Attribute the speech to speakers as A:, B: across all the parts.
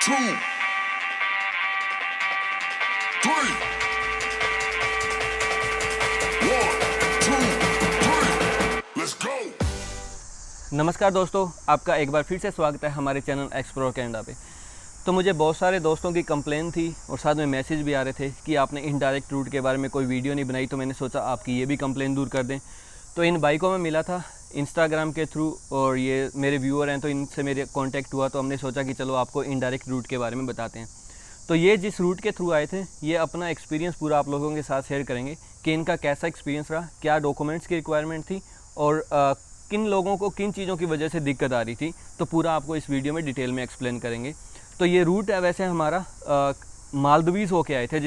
A: 2, 3. 1, 2, 3. Let's go.
B: नमस्कार दोस्तों, आपका एक बार फिर से स्वागत है हमारे चैनल एक्सप्लोर कनाडा पे। तो मुझे बहुत सारे दोस्तों की कंप्लेन थी और साथ में मैसेज भी आ रहे थे कि आपने इनडायरेक्ट रूट के बारे में कोई वीडियो नहीं बनाई, तो मैंने सोचा आपकी ये भी कंप्लेन दूर कर दें। तो इन भाई को मैं मिला था इंस्टाग्राम के थ्रू और ये मेरे व्यूअर हैं, तो इनसे मेरे कांटेक्ट हुआ, तो हमने सोचा कि चलो आपको इनडायरेक्ट रूट के बारे में बताते हैं। तो ये जिस रूट के थ्रू आए थे, ये अपना एक्सपीरियंस पूरा आप लोगों के साथ शेयर करेंगे कि इनका कैसा एक्सपीरियंस रहा, क्या डॉक्यूमेंट्स की रिक्वायरमेंट थी और किन लोगों को किन चीज़ों की वजह से दिक्कत आ रही थी। तो पूरा आपको इस वीडियो में डिटेल में एक्सप्लेन करेंगे। तो ये रूट है वैसे हमारा मालदीव्स होके आए थे,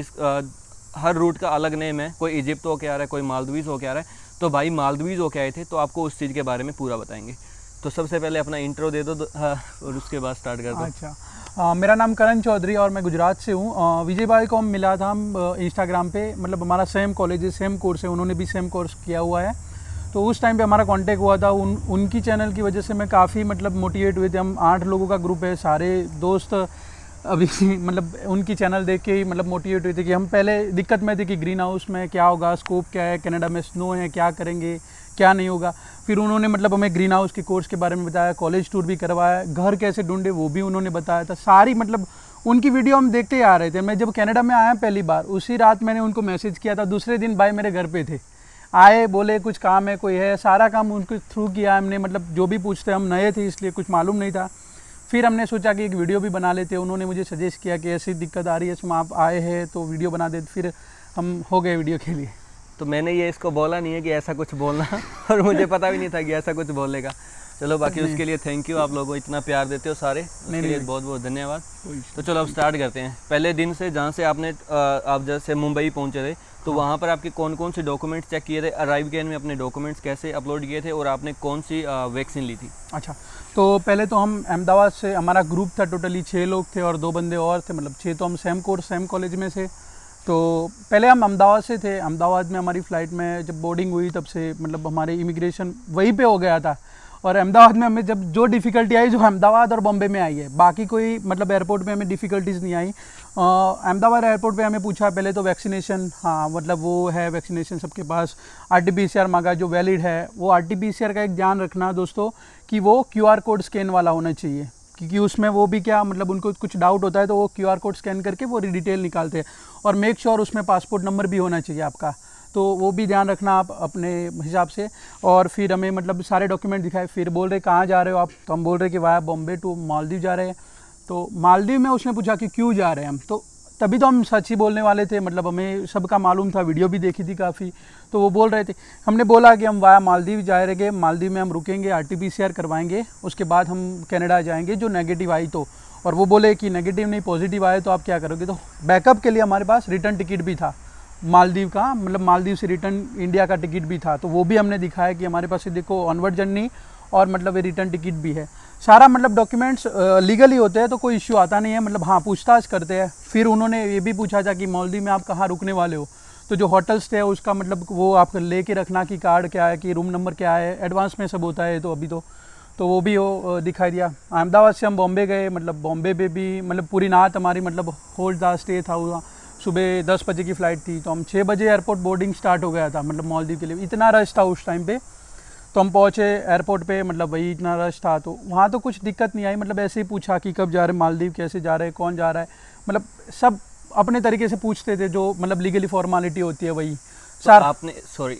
B: हर रूट का अलग नेम है, कोई इजिप्ट होके आ रहा है, कोई मालदीव्स होके आ रहा है। तो भाई मालदीव्स होके आए थे, तो आपको उस चीज़ के बारे में पूरा बताएंगे। तो सबसे पहले अपना इंट्रो दे दो और उसके बाद स्टार्ट कर दो।
C: अच्छा, मेरा नाम करण चौधरी और मैं गुजरात से हूँ। विजय भाई को हम मिला था हम इंस्टाग्राम पे, मतलब हमारा सेम कॉलेज है, सेम कोर्स है, उन्होंने भी सेम कोर्स किया हुआ है। तो उस टाइम पे हमारा कांटेक्ट हुआ था। उनकी चैनल की वजह से मैं काफ़ी मतलब मोटिवेट हुए थे। हम 8 लोगों का ग्रुप है, सारे दोस्त अभी मतलब उनकी चैनल देख के ही मतलब मोटिवेट हुए थे कि हम पहले दिक्कत में थे कि ग्रीन हाउस में क्या होगा, स्कोप क्या है, कनाडा में स्नो है, क्या करेंगे क्या नहीं होगा। फिर उन्होंने मतलब हमें ग्रीन हाउस के कोर्स के बारे में बताया, कॉलेज टूर भी करवाया, घर कैसे ढूंढे वो भी उन्होंने बताया था। सारी मतलब उनकी वीडियो हम देखते ही आ रहे थे। मैं जब कनाडा में आया पहली बार, उसी रात मैंने उनको मैसेज किया था, दूसरे दिन भाई मेरे घर पे थे, आए, बोले कुछ काम है, कोई है, सारा काम उनके थ्रू किया हमने। मतलब जो भी पूछते, हम नए थे इसलिए कुछ मालूम नहीं था। फिर हमने सोचा कि एक वीडियो भी बना लेते। उन्होंने मुझे सजेस्ट किया कि ऐसी दिक्कत आ रही है, इसमें आप आए हैं तो वीडियो बना देते। फिर हम हो गए वीडियो के लिए।
B: तो मैंने ये इसको बोला नहीं है कि ऐसा कुछ बोलना और मुझे पता भी नहीं था कि ऐसा कुछ बोलेगा। चलो बाकी उसके लिए थैंक यू, आप लोगों इतना प्यार देते हो सारे, उसके लिए बहुत बहुत धन्यवाद। तो चलो अब स्टार्ट करते हैं। पहले दिन से जहाँ से आप जैसे मुंबई पहुँचे थे, तो वहाँ पर आपके कौन कौन से डॉक्यूमेंट्स चेक किए थे, अराइव गेन में अपने डॉक्यूमेंट्स कैसे अपलोड किए थे और आपने कौन सी वैक्सीन ली थी?
C: अच्छा, तो पहले तो हम अहमदाबाद से, हमारा ग्रुप था, टोटली 6 लोग थे और 2 बंदे और थे, मतलब 6 तो हम सेम कोर्स सेम कॉलेज में से। तो पहले हम अहमदाबाद से थे। अहमदाबाद में हमारी फ़्लाइट में जब बोर्डिंग हुई तब से मतलब हमारे इमिग्रेशन वहीं पे हो गया था। और अहमदाबाद में हमें जब जो डिफ़िकल्टी आई, जो अहमदाबाद और बॉम्बे में आई है, बाकी कोई मतलब एयरपोर्ट पे हमें डिफ़िकल्टीज़ नहीं आई। अहमदाबाद एयरपोर्ट पे हमें पूछा पहले तो वैक्सीनेशन, हाँ मतलब वो है वैक्सीनेशन सबके पास। RT-PCR मांगा जो वैलिड है। वो RT-PCR का एक ध्यान रखना दोस्तों कि वो QR कोड स्कैन वाला होना चाहिए, क्योंकि उसमें वो भी क्या मतलब उनको कुछ डाउट होता है तो वो QR कोड स्कैन करके वो डिटेल निकालते हैं। और मेक श्योर उसमें पासपोर्ट नंबर भी होना चाहिए आपका, तो वो भी ध्यान रखना आप अपने हिसाब से। और फिर हमें मतलब सारे डॉक्यूमेंट दिखाए। फिर बोल रहे कहाँ जा रहे हो आप, तो हम बोल रहे कि वाया बॉम्बे टू मालदीव जा रहे हैं। तो मालदीव में उसने पूछा कि क्यों जा रहे हैं हम, तो तभी तो हम सच ही बोलने वाले थे, मतलब हमें सबका मालूम था, वीडियो भी देखी थी काफ़ी। तो वो बोल रहे थे, हमने बोला कि हम वाया मालदीव जा रहे, मालदीव में हम रुकेंगे, RT-PCR करवाएंगे, उसके बाद हम कनाडा जाएंगे जो नेगेटिव आई तो। और वो बोले कि नेगेटिव नहीं पॉजिटिव आए तो आप क्या करोगे। तो बैकअप के लिए हमारे पास रिटर्न टिकट भी था मालदीव का, मतलब मालदीव से रिटर्न इंडिया का टिकट भी था। तो वो भी हमने दिखाया कि हमारे पास देखो ऑनवर्ड जर्नी और मतलब ये रिटर्न टिकट भी है। सारा मतलब डॉक्यूमेंट्स लीगली होते हैं तो कोई इश्यू आता नहीं है, मतलब हाँ पूछताछ करते हैं। फिर उन्होंने ये भी पूछा था कि मालदीव में आप कहाँ रुकने वाले हो, तो जो होटल स्टे है उसका मतलब वो आप लेके रखना कि कार्ड क्या है, कि रूम नंबर क्या है, एडवांस में सब होता है। तो अभी तो वो भी वो दिखाई दिया। अहमदाबाद से हम बॉम्बे गए, मतलब बॉम्बे पे भी मतलब पूरी रात हमारी मतलब होल्ड था, स्टे था हुआ। सुबह 10 बजे की फ़्लाइट थी, तो हम 6 बजे एयरपोर्ट बोर्डिंग स्टार्ट हो गया था, मतलब मालदीव के लिए। इतना रश था उस टाइम पे। तो हम पहुँचे एयरपोर्ट पे, मतलब वही इतना रश था। तो वहाँ तो कुछ दिक्कत नहीं आई, मतलब ऐसे ही पूछा कि कब जा रहे मालदीव, कैसे जा रहे हैं, कौन जा रहा है, मतलब सब अपने तरीके से पूछते थे, जो मतलब लीगली फॉर्मेलिटी होती है वही
B: सर।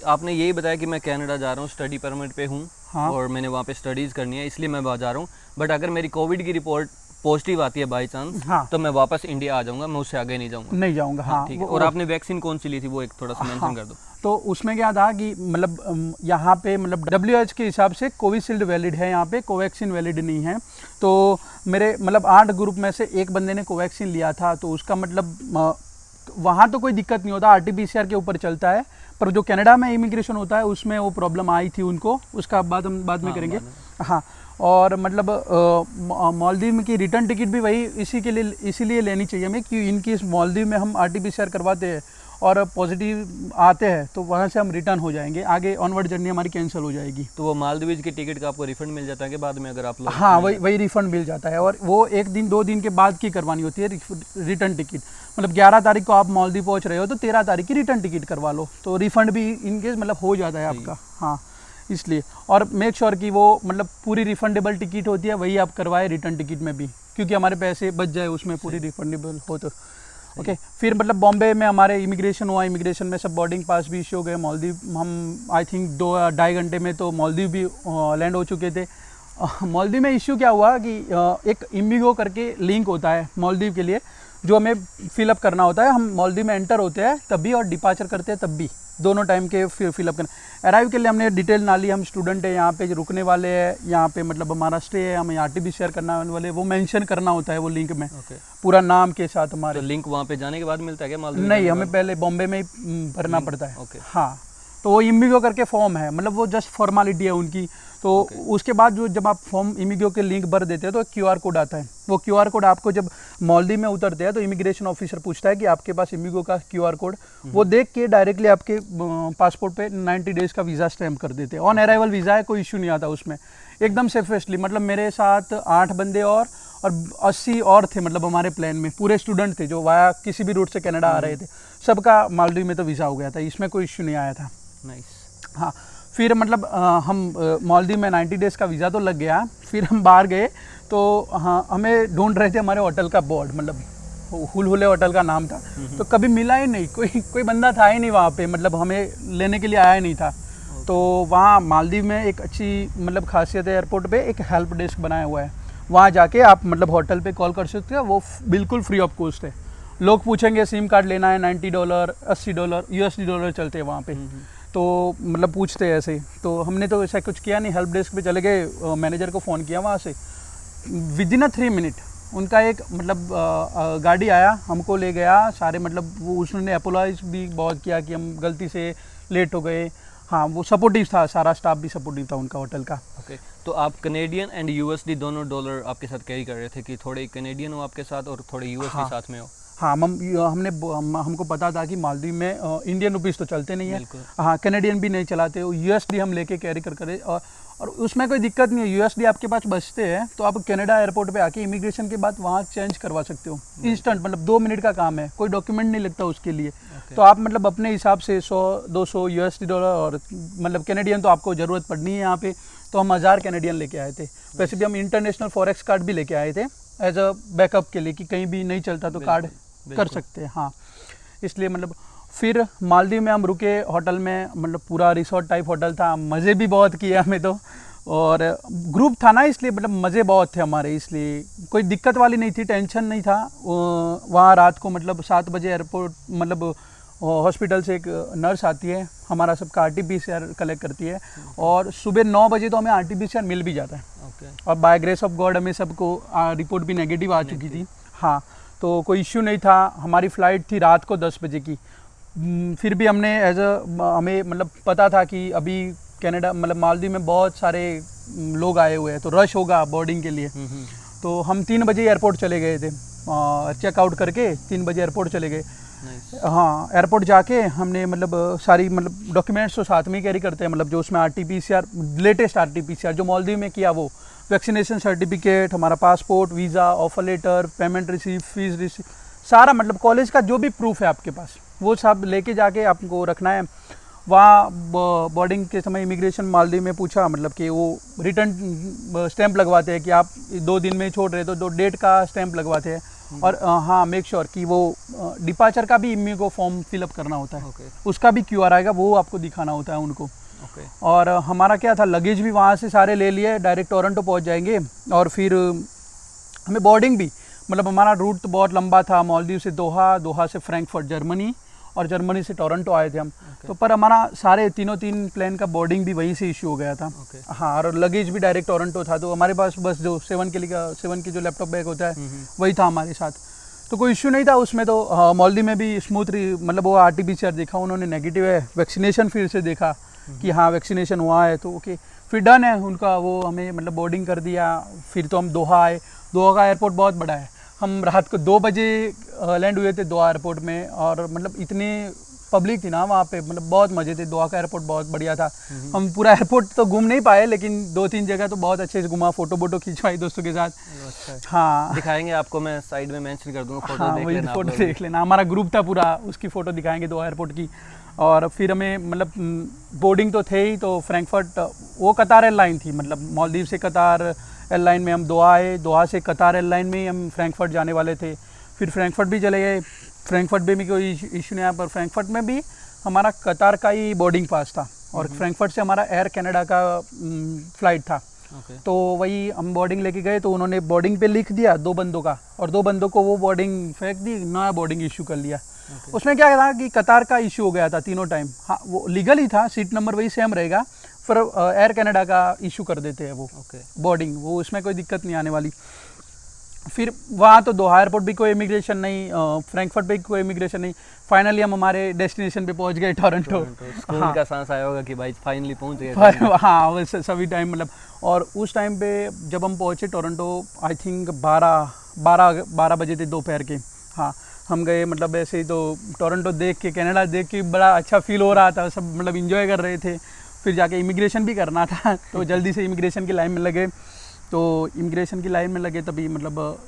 B: आपने यही बताया कि मैं कनाडा जा रहा हूँ, स्टडी परमिट पे हूँ।
C: हाँ।
B: और मैंने वहाँ पे स्टडीज़ करनी है, इसलिए मैं वहाँ जा रहा हूँ। बट अगर मेरी कोविड की रिपोर्ट पॉजिटिव आती है बाई चांस,
C: हाँ,
B: तो मैं वापस इंडिया आ जाऊँगा, मैं उससे आगे नहीं जाऊँगा।
C: हाँ
B: ठीक है। और आपने वैक्सीन कौन सी ली थी वो एक थोड़ा सा मेंशन कर दो।
C: तो उसमें क्या था कि मतलब यहाँ पे मतलब WHO के हिसाब से कोविशील्ड वैलिड है, यहाँ पे कोवैक्सीन वैलिड नहीं है। तो मेरे मतलब 8 ग्रुप में से एक बंदे ने कोवैक्सीन लिया था, तो उसका मतलब वहाँ तो कोई दिक्कत नहीं होता, RT-PCR के ऊपर चलता है। पर जो कनाडा में इमिग्रेशन होता है उसमें वो प्रॉब्लम आई थी उनको, उसका बात हम बाद में करेंगे। हाँ, और मतलब मालदीव की रिटर्न टिकट भी वही इसीलिए लेनी चाहिए हमें कि इनकी इस मालदीव में हम RT-PCR करवाते हैं और पॉजिटिव आते हैं तो वहाँ से हम रिटर्न हो जाएंगे, आगे ऑनवर्ड जर्नी हमारी कैंसिल हो जाएगी।
B: तो वो मालदीव्स की टिकट का आपको रिफंड मिल जाता है कि बाद में अगर आप लोग?
C: हाँ, वही रिफंड मिल जाता है, और वो 1 दिन 2 दिन के बाद की करवानी होती है रिटर्न टिकट। मतलब 11 तारीख को आप मालदीव पहुँच रहे हो तो 13 तारीख की रिटर्न टिकट करवा लो, तो रिफंड भी इनकेस मतलब हो जाता है आपका। हाँ, इसलिए और मेक श्योर कि वो मतलब पूरी रिफंडेबल टिकट होती है वही आप करवाए रिटर्न टिकट में भी, क्योंकि हमारे पैसे बच जाए उसमें पूरी रिफंडेबल हो तो। ओके, फिर मतलब बॉम्बे में हमारे इमिग्रेशन हुआ, इमिग्रेशन में सब बोर्डिंग पास भी इशू हो गए। मालदीव हम आई थिंक 2-2.5 घंटे में तो मालदीव भी लैंड हो चुके थे। मालदीव में इशू क्या हुआ कि एक इमिगो करके लिंक होता है मालदीव के लिए, जो हमें फिलअप करना होता है। हम मालदीव में एंटर होते हैं तब भी और डिपार्चर करते हैं तब भी, दोनों टाइम के फिलअप करना। अराइव के लिए हमने डिटेल ना ली, हम स्टूडेंट है यहाँ पे जो रुकने वाले हैं, यहाँ पे मतलब हमारा स्टे है, हमें RTP शेयर करना वाले वो मेंशन करना होता है वो लिंक में, पूरा नाम के साथ हमारे।
B: तो लिंक वहाँ पे जाने के बाद मिलता है क्या मालदीव?
C: नहीं, हमें पहले बॉम्बे में ही भरना पड़ता है।
B: हाँ,
C: तो वो इमिगो करके फॉर्म है, मतलब वो जस्ट फॉर्मेलिटी है उनकी। तो उसके बाद जो जब आप फॉर्म इमिगो के लिंक भर देते हैं तो QR कोड आता है। वो QR कोड आपको जब मालदीव में उतरते हैं तो इमिग्रेशन ऑफिसर पूछता है कि आपके पास इमिगो का QR कोड, वो देख के डायरेक्टली आपके पासपोर्ट पे 90 डेज का वीज़ा स्टैम्प कर देते हैं। ऑन अराइवल वीज़ा है, कोई इशू नहीं आता उसमें, एकदम सेफेस्टली। मतलब मेरे साथ 8 बंदे और 80 और थे, मतलब हमारे प्लान में पूरे स्टूडेंट थे जो वाया किसी भी रूट से कनाडा आ रहे थे, सबका मालदीव में तो वीज़ा हो गया था, इसमें कोई इशू नहीं आया था।
B: नाइस।
C: हाँ, फिर मतलब हम मालदीव में 90 डेज़ का वीज़ा तो लग गया। फिर हम बाहर गए तो हाँ, हमें ढूंढ रहे थे हमारे होटल का बोर्ड, मतलब हुल होटल का नाम था, तो कभी मिला ही नहीं, कोई बंदा था ही नहीं वहाँ पे, मतलब हमें लेने के लिए आया ही नहीं था। तो वहाँ मालदीव में एक अच्छी मतलब खासियत है, एयरपोर्ट पे एक हेल्प डेस्क बनाया हुआ है, वहाँ जाके आप मतलब होटल पे कॉल कर सकते हो, वो बिल्कुल फ्री ऑफ कॉस्ट है। लोग पूछेंगे सिम कार्ड लेना है, $90 $80 USD चलते हैं वहाँ पे, तो मतलब पूछते हैं ऐसे। तो हमने तो ऐसा कुछ किया नहीं, हेल्प डेस्क पे चले गए, मैनेजर को फ़ोन किया वहाँ से, विदिन 3 मिनट उनका एक मतलब गाड़ी आया, हमको ले गया सारे, मतलब वो उसने अपोलाइज भी बहुत किया कि हम गलती से लेट हो गए। हाँ, वो सपोर्टिव था, सारा स्टाफ भी सपोर्टिव था उनका होटल का।
B: ओके, तो आप कनेडियन एंड USD दोनों डॉलर आपके साथ कैरी कर रहे थे कि थोड़े कनेडियन हो आपके साथ और थोड़े USD साथ में हो?
C: हाँ, हमको पता था कि मालदीव में इंडियन रुपीस तो चलते नहीं है, हाँ, कनेडियन भी नहीं चलाते, USD हम लेके कैरी कर और उसमें कोई दिक्कत नहीं है। USD आपके पास बचते हैं तो आप कनाडा एयरपोर्ट पे आके इमिग्रेशन के बाद वहाँ चेंज करवा सकते हो इंस्टेंट, मतलब 2 मिनट का काम है, कोई डॉक्यूमेंट नहीं लगता उसके लिए। तो आप मतलब अपने हिसाब से 100-200 USD और मतलब कनेडियन तो आपको ज़रूरत पड़नी है यहाँ पे, तो हम 1000 कनेडियन लेके आए थे। वैसे भी हम इंटरनेशनल फॉरेक्स कार्ड भी लेके आए थे एज अ बैकअप के लिए, कि कहीं भी नहीं चलता तो कार्ड कर सकते हैं। हाँ, इसलिए मतलब फिर मालदीव में हम रुके होटल में, मतलब पूरा रिसोर्ट टाइप होटल था, मज़े भी बहुत किए हमें तो, और ग्रुप था ना इसलिए मतलब मज़े बहुत थे हमारे, इसलिए कोई दिक्कत वाली नहीं थी, टेंशन नहीं था। वहाँ रात को मतलब 7 बजे एयरपोर्ट मतलब हॉस्पिटल से एक नर्स आती है, हमारा सबका RT-PCR कलेक्ट करती है, और सुबह 9 बजे तो हमें RT-PCR मिल भी जाता है। और बाय ग्रेस ऑफ गॉड हमें सबको रिपोर्ट भी नेगेटिव आ चुकी थी। हाँ, तो कोई इश्यू नहीं था। हमारी फ़्लाइट थी रात को 10 बजे की, फिर भी हमने हमें मतलब पता था कि अभी कनाडा मतलब मालदीव में बहुत सारे लोग आए हुए हैं तो रश होगा बोर्डिंग के लिए, तो हम 3 बजे एयरपोर्ट चले गए थे, चेकआउट करके 3 बजे एयरपोर्ट चले गए। हाँ, एयरपोर्ट जाके हमने मतलब सारी मतलब डॉक्यूमेंट्स तो साथ में ही कैरी करते हैं, मतलब जो उसमें RT-PCR लेटेस्ट RT-PCR जो मालदीव में किया, वो वैक्सीनेशन सर्टिफिकेट, हमारा passport, visa, offer letter, payment receipt, fees receipt, सारा मतलब कॉलेज का जो भी प्रूफ है आपके पास वो सब लेके जाके आपको रखना है। वहाँ बोर्डिंग के समय इमिग्रेशन मालदीव में पूछा मतलब कि वो रिटर्न स्टैंप लगवाते हैं कि आप 2 दिन में छोड़ रहे, तो 2 डेट का स्टैंप लगवाते हैं। और हाँ, मेक श्योर कि वो डिपार्चर का भी इमिग्रो फॉर्म फिलअप करना होता है, उसका भी QR आएगा, वो आपको दिखाना होता है उनको। और हमारा क्या था, लगेज भी वहाँ से सारे ले लिए, डायरेक्ट टोरंटो पहुँच जाएंगे। और फिर हमें बोर्डिंग भी मतलब हमारा रूट तो बहुत लंबा था, मालदीव से दोहा से फ्रैंकफर्ट जर्मनी, और जर्मनी से टोरंटो आए थे हम। तो पर हमारा सारे तीन प्लेन का बोर्डिंग भी वहीं से इशू हो गया था। हाँ, और लगेज भी डायरेक्ट टोरंटो था, तो हमारे पास बस जो 7 के जो लैपटॉप बैग होता है वही था हमारे साथ, तो कोई इशू नहीं था उसमें। तो मालदीव में भी स्मूथ मतलब वो RT-PCR देखा उन्होंने, नेगेटिव है। वैक्सीनेशन फिर से देखा कि हाँ वैक्सीनेशन हुआ है, तो ओके, फिर डन है उनका, वो हमें मतलब बोर्डिंग कर दिया। फिर तो हम दोहा आए। दोहा का एयरपोर्ट बहुत बड़ा है, हम रात को 2 बजे लैंड हुए थे दोहा एयरपोर्ट में, और मतलब इतने पब्लिक थी ना वहाँ पे, मतलब बहुत मज़े थे। दोहा का एयरपोर्ट बहुत बढ़िया था। हम पूरा एयरपोर्ट तो घूम नहीं पाए, लेकिन 2-3 जगह तो बहुत अच्छे से घुमा, फोटो खिंचवाई दोस्तों के साथ।
B: अच्छा,
C: हाँ
B: दिखाएंगे आपको, मैं साइड में मेंशन कर दूंगा, फोटो
C: हाँ,
B: देख
C: वही
B: लेना आप
C: फोटो
B: लोग।
C: देख लेना, हमारा ग्रुप था पूरा, उसकी फ़ोटो दिखाएंगे दोहा एयरपोर्ट की। और फिर हमें मतलब बोर्डिंग तो थे ही, तो फ्रैंकफर्ट, वो कतार एयरलाइन थी, मतलब मालदीव से कतार एयरलाइन में हम दोहा आए, दोहा से कतार एयरलाइन में ही हम फ्रैंकफर्ट जाने वाले थे। फिर फ्रैंकफर्ट भी चले गए, फ्रैंकफर्ट में भी कोई इशू नहीं आया, पर फ्रैंकफर्ट में भी हमारा कतार का ही बोर्डिंग पास था और फ्रैंकफर्ट से हमारा एयर कनाडा का फ़्लाइट था।
B: ओके।
C: तो वही हम बोर्डिंग लेके गए, तो उन्होंने बोर्डिंग पे लिख दिया 2 बंदों का, और 2 बंदों को वो बोर्डिंग फेंक दी, नया बोर्डिंग इशू कर लिया। उसमें क्या था कि कतार का इशू हो गया था तीनों टाइम। हाँ, वो लीगल ही था, सीट नंबर वही सेम रहेगा, पर एयर कनाडा का इशू कर देते हैं वो
B: ओके।
C: बोर्डिंग, वो उसमें कोई दिक्कत नहीं आने वाली। फिर वहाँ तो दोहा एयरपोर्ट भी कोई इमिग्रेशन नहीं, फ्रैंकफर्ट पे कोई इमिग्रेशन नहीं। फाइनली हम हमारे डेस्टिनेशन पे पहुँच गए, टोरंटो।
B: स्कूल का सांस आया होगा कि भाई फाइनली पहुंच गए।
C: हाँ, वैसे सभी टाइम मतलब, और उस टाइम पे जब हम पहुँचे टोरंटो, आई थिंक 12 बजे थे दोपहर के। हाँ, हम गए, मतलब ऐसे ही तो टोरंटो देख के, कनाडा देख के बड़ा अच्छा फील हो रहा था, सब मतलब इंजॉय कर रहे थे। फिर जाके इमिग्रेशन भी करना था, तो जल्दी से इमिग्रेशन की लाइन में लगे। तो इमिग्रेशन की लाइन में लगे तभी मतलब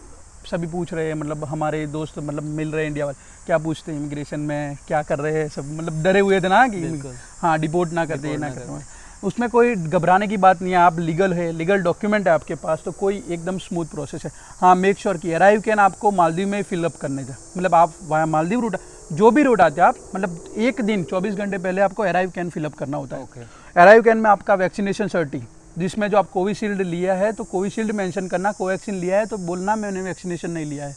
C: सभी पूछ रहे हैं, मतलब हमारे दोस्त मतलब मिल रहे हैं इंडिया वाले, क्या पूछते हैं इमिग्रेशन में, क्या कर रहे हैं, सब मतलब डरे हुए थे ना कि हाँ डिपोर्ट ना कर दे, ना कर। उसमें कोई घबराने की बात नहीं है, आप लीगल है, लीगल डॉक्यूमेंट है आपके पास, तो कोई एकदम स्मूथ प्रोसेस है। हाँ, मेक श्योर कि अराइव कैन आपको मालदीव में फिलअप करने थे, मतलब आप वाया मालदीव रूट, जो भी रूट आते हैं आप, मतलब एक दिन 24 घंटे पहले आपको अराइव कैन फिलअप करना होता है। अराइव कैन में आपका वैक्सीनेशन सर्टी, जिसमें जो आप कोविशील्ड लिया है तो कोविशील्ड मेंशन करना, कोवैक्सीन लिया है तो बोलना मैंने वैक्सीनेशन नहीं लिया है।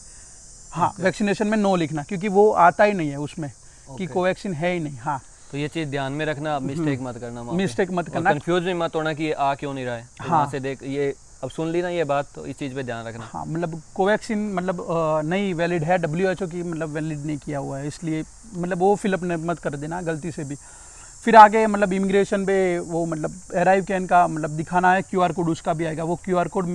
C: हाँ, वैक्सीनेशन में नो लिखना, क्योंकि वो आता ही नहीं है उसमें कि कोवैक्सीन है ही नहीं। हाँ,
B: तो ये चीज़ ध्यान में रखना, मिस्टेक मत करना,
C: मिस्टेक मत करना,
B: कंफ्यूज भी मत होना कि ये आ क्यों नहीं रहा है। तो वहाँ से देख, ये अब सुन ली ना ये बात, तो इस चीज़ पे ध्यान रखना।
C: हाँ, मतलब कोवैक्सीन मतलब नहीं वैलिड है, WHO की मतलब वैलिड नहीं किया हुआ है, इसलिए मतलब वो फिलअप मत कर देना गलती से भी। फिर आगे मतलब इमिग्रेशन पे वो मतलब अराइव कैन का मतलब दिखाना है, QR कोड उसका भी आएगा। वो QR कोड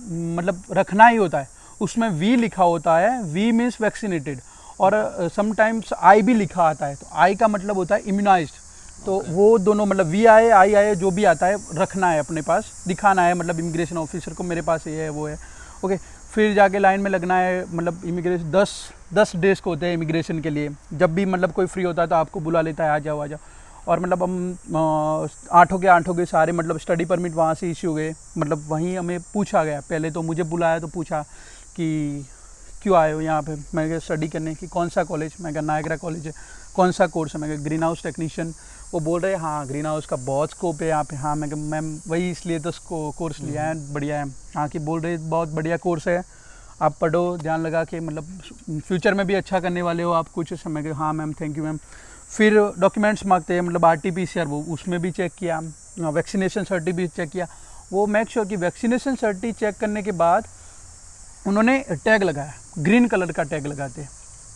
C: मतलब रखना ही होता है, उसमें V लिखा होता है, V मीन्स वैक्सीनेटेड, और समटाइम्स I भी लिखा आता है, तो I का मतलब होता है इम्यूनाइज्ड। तो वो दोनों मतलब V आए I आए जो भी आता है रखना है अपने पास, दिखाना है मतलब इमिग्रेशन ऑफिसर को मेरे पास ये है वो है। ओके, फिर जाके लाइन में लगना है, मतलब इमिग्रेशन 10 डेस्क होते हैं इमिग्रेशन के लिए, जब भी मतलब कोई फ्री होता है तो आपको बुला लेता है, आ जाओ आ जाओ। और मतलब हम 8 के सारे मतलब स्टडी परमिट वहाँ से इश्यू हुए, मतलब वहीं हमें पूछा गया, पहले तो मुझे बुलाया तो पूछा कि क्यों आए हो यहाँ पे, मैं कहा स्टडी करने की। कौन सा कॉलेज, मैं कहा नायग्रा कॉलेज है। कौन सा कोर्स है, मैं कहा ग्रीन हाउस टेक्नीशियन। वो बोल रहे हाँ ग्रीन हाउस का बहुत स्कोप है यहाँ पे। हाँ, मैं कहा मैम वही इसलिए तो कोर्स लिया है, बढ़िया है। हाँ कि बोल रहे बहुत बढ़िया कोर्स है, आप पढ़ो ध्यान लगा के, मतलब फ्यूचर में भी अच्छा करने वाले हो आप कुछ। मैं कहा हाँ मैम, थैंक यू मैम। फिर डॉक्यूमेंट्स मांगते हैं, मतलब RT-PCR, वो उसमें भी चेक किया, वैक्सीनेशन सर्टी भी चेक किया। वो मेक श्योर कि वैक्सीनेशन सर्टी चेक करने के बाद उन्होंने टैग लगाया, ग्रीन कलर का टैग लगाते हैं,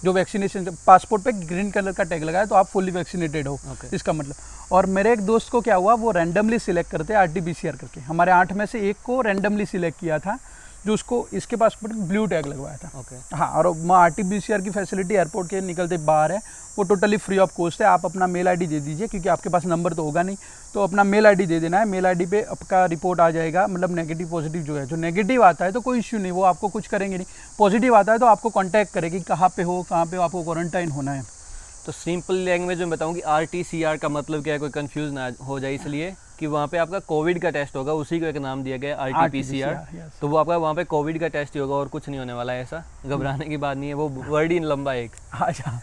C: जो वैक्सीनेशन पासपोर्ट पे ग्रीन कलर का टैग लगाया तो आप फुली वैक्सीनेटेड हो, इसका मतलब। और मेरे एक दोस्त को क्या हुआ, वो रैंडमली सिलेक्ट करते हैं RT-PCR करके, हमारे 8 में से एक को रैंडमली सिलेक्ट किया था, जो उसको इसके पासपोर्ट ब्लू टैग लगवाया था। हाँ, और RT-PCR की फैसिलिटी एयरपोर्ट के निकलते बाहर है, वो टोटली फ्री ऑफ कॉस्ट है। आप अपना मेल ID दे दीजिए, क्योंकि आपके पास नंबर तो होगा नहीं, तो अपना मेल ID दे देना है। मेल ID पे आपका रिपोर्ट आ जाएगा, मतलब नेगेटिव पॉजिटिव जो है, जो नेगेटिव आता है तो कोई इश्यू नहीं, वो आपको कुछ करेंगे नहीं। पॉजिटिव आता है तो आपको कॉन्टैक्ट करेगी, कहाँ पे हो आपको क्वारंटाइन होना है।
B: तो सिंपल लैंग्वेज में बताऊँ कि RT-CR का मतलब क्या है, कोई कंफ्यूज ना हो जाए, इसलिए कि वहाँ पे आपका कोविड का टेस्ट होगा, उसी को एक नाम दिया गया है RT-PCR। तो वो आपका वहाँ पे कोविड का टेस्ट ही होगा और कुछ नहीं होने वाला है, ऐसा घबराने की बात नहीं है, वो वर्ड ही लंबा है एक। अच्छा,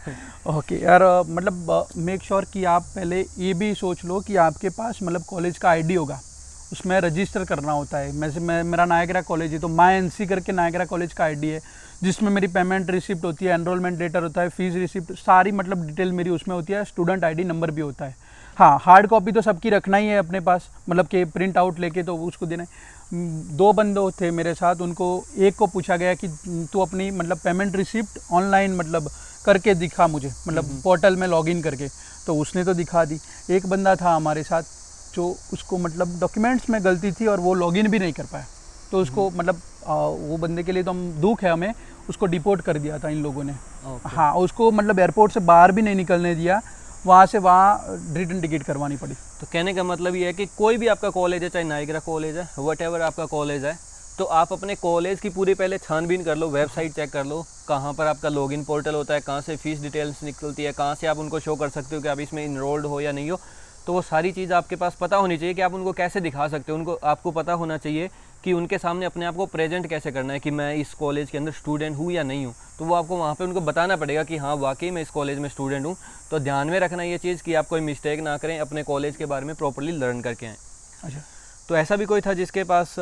C: ओके यार, मतलब मेक श्योर कि आप पहले ये भी सोच लो कि आपके पास मतलब कॉलेज का ID होगा, उसमें रजिस्टर करना होता है। मेरा नायग्रा कॉलेज है, तो MyNC करके नायग्रा कॉलेज का ID है, जिसमें मेरी पेमेंट रिसिप्ट होती है, एनरोलमेंट लेटर होता है, फीस रिसिप्ट, सारी मतलब डिटेल मेरी उसमें होती है। स्टूडेंट ID नंबर भी होता है। हाँ, हार्ड कॉपी तो सबकी रखना ही है अपने पास, मतलब कि प्रिंट आउट लेके तो उसको देना है। 2 बंदे थे मेरे साथ, उनको एक को पूछा गया कि तू अपनी मतलब पेमेंट रिसिप्ट ऑनलाइन मतलब करके दिखा मुझे, मतलब पोर्टल में लॉगिन करके, तो उसने तो दिखा दी। एक बंदा था हमारे साथ जो उसको मतलब डॉक्यूमेंट्स में गलती थी और वो लॉगिन भी नहीं कर पाया, तो उसको मतलब वो बंदे के लिए तो हम दुख है हमें, उसको डिपोर्ट कर दिया था इन लोगों ने। हाँ, उसको मतलब एयरपोर्ट से बाहर भी नहीं निकलने दिया, वहाँ से वहाँ रिटर्न टिकट करवानी पड़ी।
B: तो कहने का मतलब ये है कि कोई भी आपका कॉलेज है, चाहे नायग्रा कॉलेज है, वट आपका कॉलेज है, तो आप अपने कॉलेज की पूरी पहले छानबीन कर लो, वेबसाइट चेक कर लो, कहाँ पर आपका लॉगिन पोर्टल होता है, कहाँ से फीस डिटेल्स निकलती है, कहाँ से आप उनको शो कर सकते हो कि आप इसमें इनरोल्ड हो या नहीं हो। तो वो सारी चीज़ आपके पास पता होनी चाहिए कि आप उनको कैसे दिखा सकते हो। उनको आपको पता होना चाहिए कि उनके सामने अपने आप को प्रेजेंट कैसे करना है कि मैं इस कॉलेज के अंदर स्टूडेंट हूँ या नहीं हूँ। तो वो आपको वहाँ पे उनको बताना पड़ेगा कि हाँ वाकई मैं इस कॉलेज में स्टूडेंट हूँ। तो ध्यान में रखना ये चीज़ कि आप कोई मिस्टेक ना करें, अपने कॉलेज के बारे में प्रॉपरली लर्न करके आएँ।
C: अच्छा,
B: तो ऐसा भी कोई था जिसके पास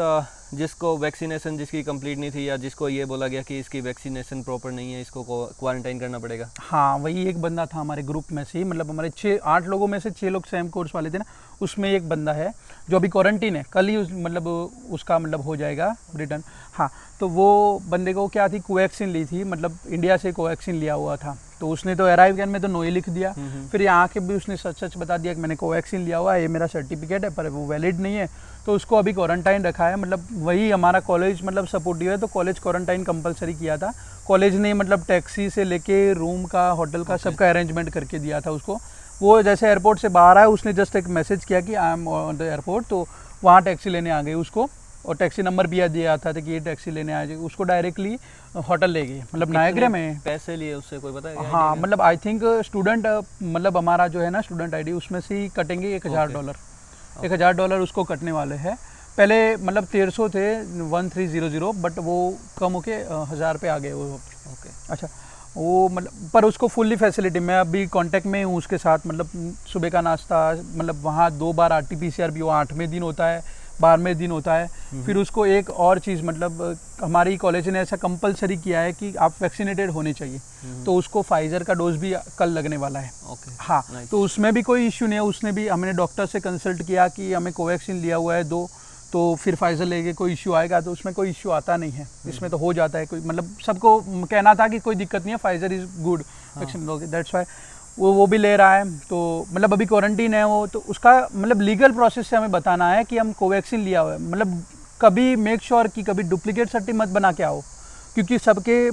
B: जिसको वैक्सीनेशन जिसकी कंप्लीट नहीं थी, या जिसको ये बोला गया कि इसकी वैक्सीनेशन प्रॉपर नहीं है, इसको क्वारंटाइन करना पड़ेगा?
C: हाँ, वही एक बंदा था हमारे ग्रुप में से ही, मतलब हमारे 6-8 लोगों में से 6 लोग सेम कोर्स वाले थे ना, उसमें एक बंदा है जो अभी क्वारंटीन है, कल ही उसका हो जाएगा रिटर्न। हाँ, तो वो बंदे को क्या थी, कोवैक्सीन ली थी, मतलब इंडिया से कोवैक्सीन लिया हुआ था। तो उसने तो अराइव करने में तो नो ही लिख दिया, फिर यहाँ के भी उसने सच बता दिया कि मैंने कोवैक्सीन लिया हुआ है, ये मेरा सर्टिफिकेट है, पर वो वैलिड नहीं है। तो उसको अभी क्वारंटाइन रखा है। मतलब वही हमारा कॉलेज सपोर्टिव है, तो कॉलेज क्वारंटाइन कंपलसरी किया था। कॉलेज ने टैक्सी से लेके रूम का, होटल का, सबका अरेंजमेंट करके दिया था उसको। वो जैसे एयरपोर्ट से बाहर आया, उसने जस्ट एक मैसेज किया कि I am on the airport, तो वहाँ टैक्सी लेने आ गई उसको, और टैक्सी नंबर भी दिया था कि ये टैक्सी लेने आ जाए, उसको डायरेक्टली होटल ले गई, नायग्रा में।
B: पैसे लिए उससे कोई पता है?
C: हाँ, आई थिंक स्टूडेंट, हमारा जो है ना स्टूडेंट ID, उसमें से ही कटेंगे $1000। $1000 उसको कटने वाले हैं। पहले 1300 थे, 1300, बट वो कम होके 1000 पे आ गए वो।
B: ओके,
C: अच्छा, वो पर उसको फुल्ली फैसिलिटी, मैं अभी कांटेक्ट में हूँ उसके साथ। सुबह का नाश्ता, वहाँ 2 बार RT-PCR भी, वो 8वें दिन होता है, 12वें दिन होता है। फिर उसको एक और चीज़, हमारी कॉलेज ने ऐसा कंपलसरी किया है कि आप वैक्सीनेटेड होने चाहिए, तो उसको फाइजर का डोज भी कल लगने वाला है। हाँ, तो उसमें भी कोई इश्यू नहीं है। उसने भी, हमने डॉक्टर से कंसल्ट किया कि हमें कोवैक्सीन लिया हुआ है 2, तो फिर फाइजर लेके कोई इश्यू आएगा, तो उसमें कोई इश्यू आता नहीं है। इसमें तो हो जाता है कोई, सबको कहना था कि कोई दिक्कत नहीं है, Pfizer is good vaccine, that's why वो भी ले रहा है। तो अभी क्वारंटीन है वो, तो उसका लीगल प्रोसेस से हमें बताना है कि हम कोवैक्सीन लिया हुआ है। कभी मेक श्योर कि कभी डुप्लीकेट सर्टिफिकेट मत बना के आओ, क्योंकि सबके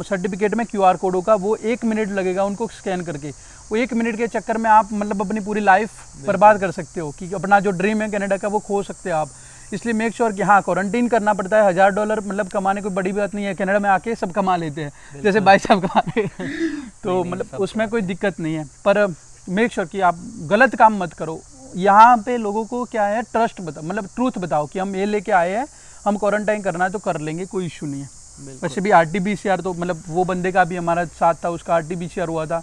C: सर्टिफिकेट में QR कोड होगा, वो 1 मिनट लगेगा उनको स्कैन करके। वो 1 मिनट के चक्कर में आप अपनी पूरी लाइफ बर्बाद कर सकते हो, कि अपना जो ड्रीम है कनाडा का वो खो सकते हो आप। इसलिए मेक श्योर कि हाँ, क्वारंटीन करना पड़ता है। $1000 कमाने कोई बड़ी बात नहीं है, कनाडा में आके सब कमा लेते हैं, जैसे भाई साहब कमा रहे तो उसमें कोई दिक्कत नहीं है। पर मेक श्योर कि आप गलत काम मत करो। यहाँ पे लोगों को क्या है, ट्रस्ट बताओ, ट्रूथ बताओ कि हम ये लेके आए हैं, हम क्वारंटाइन करना है तो कर लेंगे, कोई इशू नहीं है। वैसे भी RT-PCR तो वो बंदे का भी हमारा साथ था, उसका RT-PCR हुआ था,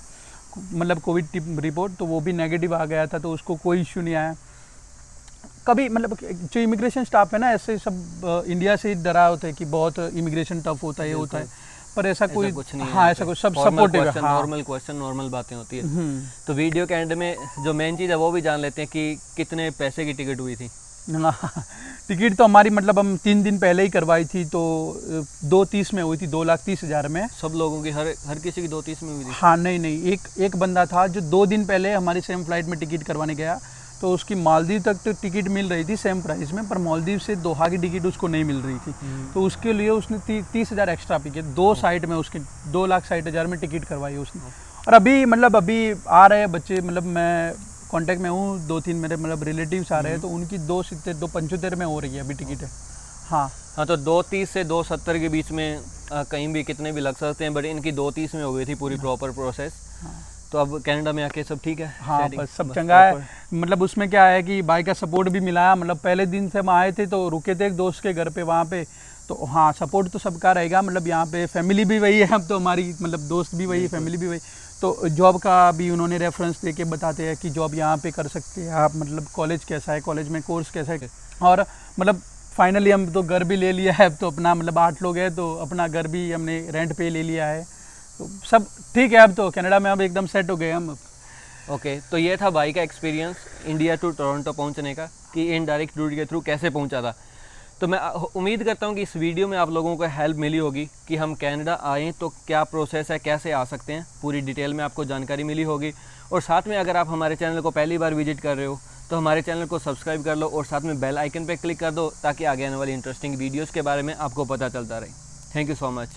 C: कोविड रिपोर्ट, तो वो भी नेगेटिव आ गया था, तो उसको कोई इशू नहीं आया। कभी जो इमिग्रेशन स्टाफ है ना, ऐसे सब इंडिया से ही डरा होता है कि बहुत इमिग्रेशन टफ होता है, ये होता है, पर ऐसा कोई
B: कुछ नहीं है।
C: हाँ, ऐसा कुछ सब सपोर्टिव है।
B: नॉर्मल क्वेश्चन, नॉर्मल बातें होती है। तो वीडियो के एंड में जो मेन चीज़ है वो भी जान लेते हैं कि कितने पैसे की टिकट हुई थी।
C: टिकट तो हमारी हम 3 दिन पहले ही करवाई थी, तो 2:30 में हुई थी, 2,30,000 में।
B: सब लोगों की, हर किसी की 2:30 में हुई थी?
C: हाँ, नहीं, एक बंदा था जो 2 दिन पहले हमारी सेम फ्लाइट में टिकट करवाने गया, तो उसकी मालदीव तक तो टिकट मिल रही थी सेम प्राइस में, पर मालदीव से दोहा की टिकट उसको नहीं मिल रही थी। तो उसके लिए उसने 30,000 एक्स्ट्रा पे किए, 2 साइड में उसके 2,60,000 में टिकट करवाई उसने। और अभी अभी आ रहे हैं बच्चे, मैं कांटेक्ट में हूँ, 2-3 मेरे रिलेटिव्स आ रहे हैं, तो उनकी 270, 275 में हो रही है अभी टिकट है। हाँ,
B: तो 2:30 से 2:70 के बीच में कहीं भी कितने भी लग सकते हैं, बट इनकी 2:30 में हो गई थी पूरी प्रॉपर प्रोसेस। तो अब कनाडा में आके सब ठीक है?
C: हाँ, बस सब चंगा है। उसमें क्या है कि भाई का सपोर्ट भी मिला है। पहले दिन से हम आए थे तो रुके थे एक दोस्त के घर पे, वहाँ पे तो हाँ, सपोर्ट तो सबका रहेगा। यहाँ पे फैमिली भी वही है, अब तो हमारी दोस्त भी वही, फैमिली भी वही। तो जॉब का भी उन्होंने रेफरेंस दे के बताते हैं कि जॉब यहाँ पे कर सकते हैं आप, कॉलेज कैसा है, कॉलेज में कोर्स कैसा है। और फाइनली हम तो घर भी ले लिया है, अब तो अपना 8 लोग हैं, तो अपना घर भी हमने रेंट पे ले लिया है, तो सब ठीक है। अब तो कनाडा में अब एकदम सेट हो गए हम।
B: ओके, तो ये था भाई का एक्सपीरियंस इंडिया टू टोरंटो पहुंचने का, कि इनडायरेक्ट रूट के थ्रू कैसे पहुंचा था। तो मैं उम्मीद करता हूं कि इस वीडियो में आप लोगों को हेल्प मिली होगी कि हम कनाडा आएँ तो क्या प्रोसेस है, कैसे आ सकते हैं, पूरी डिटेल में आपको जानकारी मिली होगी। और साथ में अगर आप हमारे चैनल को पहली बार विजिट कर रहे हो तो हमारे चैनल को सब्सक्राइब कर लो, और साथ में बेल आइकन पर क्लिक कर दो, ताकि आगे आने वाली इंटरेस्टिंग वीडियोज़ के बारे में आपको पता चलता रहे। Thank you so much.